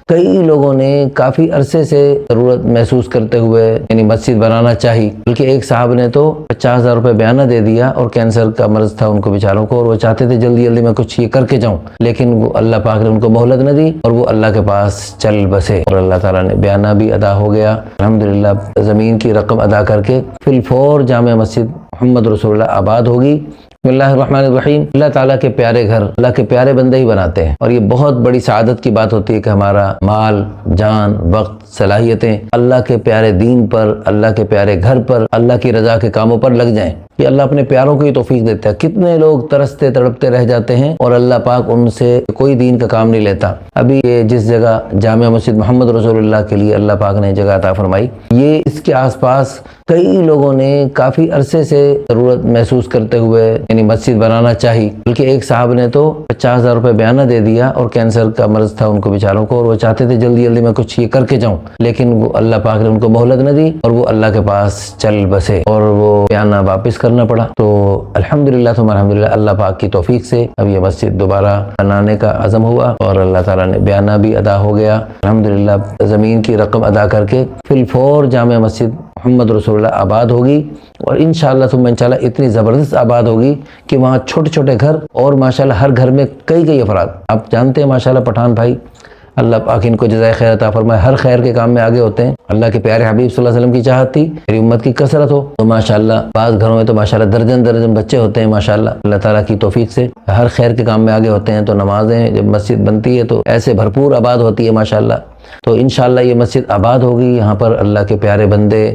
کئی لوگوں نے کافی عرصے سے ضرورت محسوس کرتے ہوئے یعنی مسجد بنانا چاہی، بلکہ ایک صاحب نے تو 50,000 روپے بیانہ دے دیا، اور کینسر کا مرض تھا ان کو بیچاروں کو، اور وہ چاہتے تھے جلدی جلدی میں کچھ یہ کر کے جاؤں، لیکن وہ اللہ پاک نے ان کو مہلت نہ دی اور وہ اللہ کے پاس چل بسے، اور اللہ تعالیٰ نے بیانہ بھی ادا ہو گیا الحمدللہ۔ زمین کی رقم ادا کر کے فی الفور جامع مسجد محمد رسول اللہ آباد ہوگی۔ بسم اللہ الرحمن الرحیم۔ اللہ تعالیٰ کے پیارے گھر اللہ کے پیارے بندے ہی بناتے ہیں، اور یہ بہت بڑی سعادت کی بات ہوتی ہے کہ ہمارا مال، جان، وقت، صلاحیتیں اللہ کے پیارے دین پر، اللہ کے پیارے گھر پر، اللہ کی رضا کے کاموں پر لگ جائیں۔ یہ اللہ اپنے پیاروں کو ہی توفیق دیتا ہے۔ کتنے لوگ ترستے تڑپتے رہ جاتے ہیں اور اللہ پاک ان سے کوئی دین کا کام نہیں لیتا۔ ابھی یہ جس جگہ جامع مسجد محمد رسول اللہ کے لیے اللہ پاک نے جگہ عطا فرمائی، یہ اس کے آس پاس کئی لوگوں نے کافی عرصے سے ضرورت محسوس کرتے ہوئے یعنی مسجد بنانا چاہی، بلکہ ایک صاحب نے تو 50,000 روپے بیانہ دے دیا، اور کینسر کا مرض تھا ان کو بیچاروں کو، اور وہ چاہتے تھے جلدی جلدی میں کچھ یہ کر کے جاؤں، لیکن وہ اللہ پاک نے ان کو مہلت نہ دی اور وہ اللہ کے پاس چل بسے، اور وہ بیانہ واپس کرنا پڑا۔ تو الحمدللہ ثم الحمدللہ اللہ پاک کی توفیق سے اب یہ مسجد دوبارہ بنانے کا عزم ہوا، اور اللہ تعالیٰ نے بیانہ بھی ادا ہو گیا الحمدللہ۔ زمین کی رقم ادا کر کے فی الفور جامع مسجد محمد رسول اللہ آباد ہوگی، اور انشاءاللہ ثم انشاءاللہ اتنی زبردست آباد ہوگی کہ وہاں چھوٹے چھوٹے گھر، اور ماشاءاللہ ہر گھر میں کئی افراد، آپ جانتے ہیں ماشاءاللہ پٹھان بھائی، اللہ پاک ان کو جزائے خیر عطا فرمائے، ہر خیر کے کام میں آگے ہوتے ہیں۔ اللہ کے پیارے حبیب صلی اللہ علیہ وسلم کی چاہت تھی میری امت کی کثرت ہو، تو ماشاءاللہ بعض گھروں میں تو ماشاءاللہ درجن بچے ہوتے ہیں ماشاءاللہ، اللہ تعالیٰ کی توفیق سے ہر خیر کے کام میں آگے ہوتے ہیں۔ تو نمازیں جب مسجد بنتی ہے تو ایسے بھرپور آباد ہوتی ہے ماشاءاللہ۔ تو انشاءاللہ یہ مسجد آباد ہوگی، یہاں پر اللہ کے پیارے بندے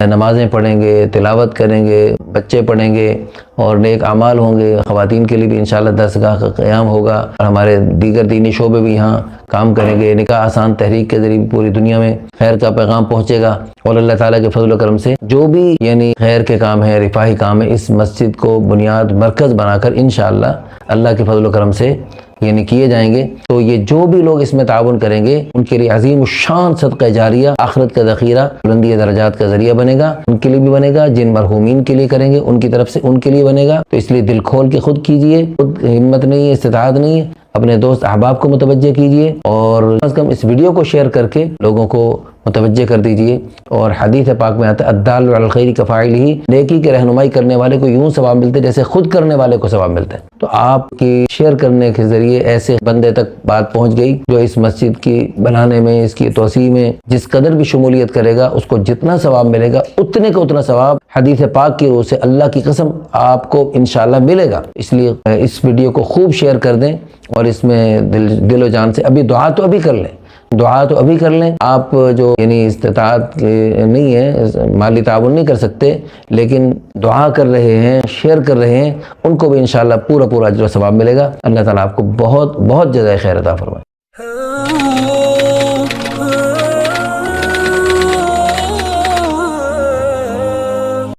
نمازیں پڑھیں گے، تلاوت کریں گے، بچے پڑھیں گے، اور نیک اعمال ہوں گے۔ خواتین کے لیے بھی انشاءاللہ درسگاہ کا قیام ہوگا، اور ہمارے دیگر دینی شعبے بھی یہاں کام کریں گے۔ نکاح آسان تحریک کے ذریعے پوری دنیا میں خیر کا پیغام پہنچے گا، اور اللہ تعالیٰ کے فضل و کرم سے جو بھی یعنی خیر کے کام ہے، رفاہی کام ہے، اس مسجد کو بنیاد مرکز بنا کر انشاءاللہ اللہ کے فضل و کرم سے یعنی کیے جائیں گے۔ تو یہ جو بھی لوگ اس میں تعاون کریں گے ان کے لیے عظیم الشان صدقہ جاریہ، آخرت کا ذخیرہ، بلندی درجات کا ذریعہ بنے گا، ان کے لیے بھی بنے گا، جن مرحومین کے لیے کریں گے ان کی طرف سے ان کے لیے بنے گا۔ تو اس لیے دل کھول کے خود کیجئے، خود ہمت نہیں ہے، استطاعت نہیں ہے، اپنے دوست احباب کو متوجہ کیجئے، اور کم از کم اس ویڈیو کو شیئر کر کے لوگوں کو متوجہ کر دیجئے۔ اور حدیث پاک میں آتا ہے الدال علی الخیر کفاعلہ، نیکی کے رہنمائی کرنے والے کو یوں ثواب ملتے جیسے خود کرنے والے کو ثواب ملتا ہے۔ تو آپ کی شیئر کرنے کے ذریعے ایسے بندے تک بات پہنچ گئی جو اس مسجد کی بنانے میں، اس کی توسیع میں جس قدر بھی شمولیت کرے گا، اس کو جتنا ثواب ملے گا اتنے کا اتنا ثواب حدیث پاک کی روح سے اللہ کی قسم آپ کو انشاءاللہ ملے گا۔ اس لیے اس ویڈیو کو خوب شیئر کر دیں، اور اس میں دل و جان سے ابھی دعا تو ابھی کر لیں، دعا تو ابھی کر لیں۔ آپ جو یعنی استطاعت نہیں ہے، مالی تعاون نہیں کر سکتے، لیکن دعا کر رہے ہیں، شیئر کر رہے ہیں، ان کو بھی انشاءاللہ پورا اجر و ثواب ملے گا۔ اللہ تعالیٰ آپ کو بہت جزائے خیر عطا فرمائے۔